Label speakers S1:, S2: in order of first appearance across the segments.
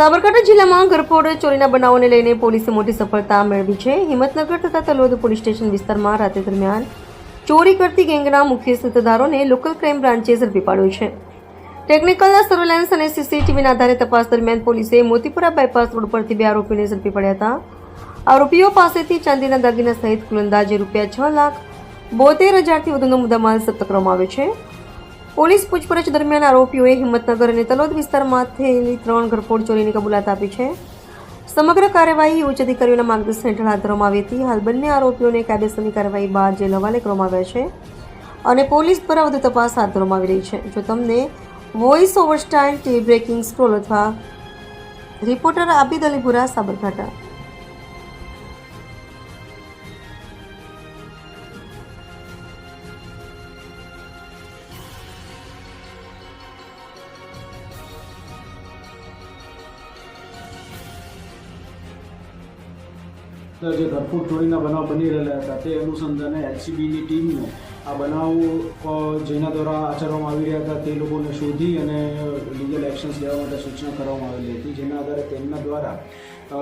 S1: સાબરકાંઠા જિલ્લામાં ઘરફોડ ચોરીના બનાવોને લઈને પોલીસે મોટી સફળતા મેળવી છે। હિંમતનગર તથા તલોદ પોલીસ સ્ટેશન વિસ્તારમાં રાત્રિ દરમિયાન ચોરી કરતી ગેંગના મુખ્ય સૂત્રધારોને લોકલ ક્રાઇમ બ્રાન્ચે ઝડપી પાડ્યો છે। ટેકનિકલના સર્વેલન્સ અને સીસીટીવીના આધારે તપાસ દરમિયાન પોલીસે મોતીપુરા બાયપાસ રોડ પરથી 2 આરોપીઓને ઝડપી પડ્યા હતા। આરોપીઓ પાસેથી ચાંદીના દાગીના સહિત કુલ અંદાજે ₹6,72,000થી વધુનો મુદ્દામાલ જપ્ત કરવામાં આવ્યો છે। પોલીસ પૂછપરછ દરમિયાન આરોપીઓએ હિંમતનગર અને તલોદ વિસ્તારમાં થયેલી 3 ઘરફોડ ચોરીની કબૂલાત આપી છે। સમગ્ર કાર્યવાહી ઉચ્ચ અધિકારીઓના માર્ગદર્શન હેઠળ હાથ ધરવામાં આવી હતી। હાલ બંને આરોપીઓને કાયદેસરની કાર્યવાહી બાદ જેલ હવાલે કરવામાં આવ્યા છે અને પોલીસ દ્વારા વધુ તપાસ હાથ ધરવામાં આવી રહી છે। જો તમને voice over style TV breaking scroll અથવા રિપોર્ટર આબિદ અલીપુરા સાબરકાંઠા।
S2: જે ઘરફોડ ચોરીના બનાવ બની રહેલા હતા તે અનુસંધાને એલસીબીની ટીમને આ બનાવો જેના દ્વારા આચરવામાં આવી રહ્યા હતા તે લોકોને શોધી અને લીગલ એક્શન્સ લેવા માટે સૂચના કરવામાં આવેલી હતી, જેના આધારે તેમના દ્વારા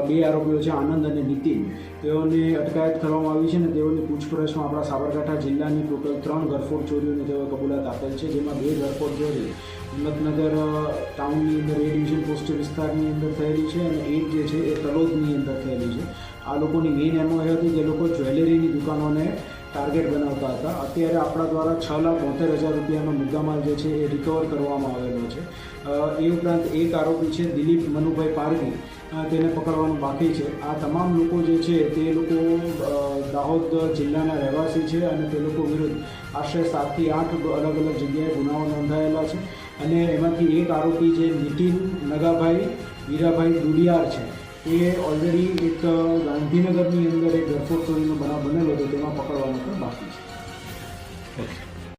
S2: 2 આરોપીઓ છે આનંદ અને નીતિન, તેઓની અટકાયત કરવામાં આવી છે અને તેઓની પૂછપરછમાં આપણા સાબરકાંઠા જિલ્લાની ટોટલ 3 ઘરફોડ ચોરીઓની તેઓએ કબૂલાત આપેલ છે, જેમાં 2 ઘરફોડ ચોરી હિંમતનગર ટાઉનની અંદર A ડિવિઝન પોસ્ટ વિસ્તારની અંદર થયેલી છે અને એક જે છે એ તલોદની અંદર થયેલી છે। આ લોકોની મેઇન એમો એ હતી કે લોકો જ્વેલરીની દુકાનોને ટાર્ગેટ બનાવતા હતા। અત્યારે આપણા દ્વારા ₹6,72,000 રૂપિયાનો મુદ્દામાલ જે છે એ રિકવર કરવામાં આવેલો છે। એ ઉપરાંત એક આરોપી છે દિલીપ મનુભાઈ પારગી, તેને પકડવાનું બાકી છે। આ તમામ લોકો જે છે તે લોકો દાહોદ જિલ્લાના રહેવાસી છે અને તે લોકો વિરુદ્ધ આશરે 7 થી 8 અલગ અલગ જગ્યાએ ગુનાઓ નોંધાયેલા છે અને એમાંથી એક આરોપી જે નીતિન નગાભાઈ વીરાભાઈ દુડિયાર છે એ ઓલરેડી એક ગાંધીનગરની અંદર એક ઘરફોડ ચોરીનો બનાવ બનેલો હતો, તેમાં પકડવાનો પણ બાકી છે।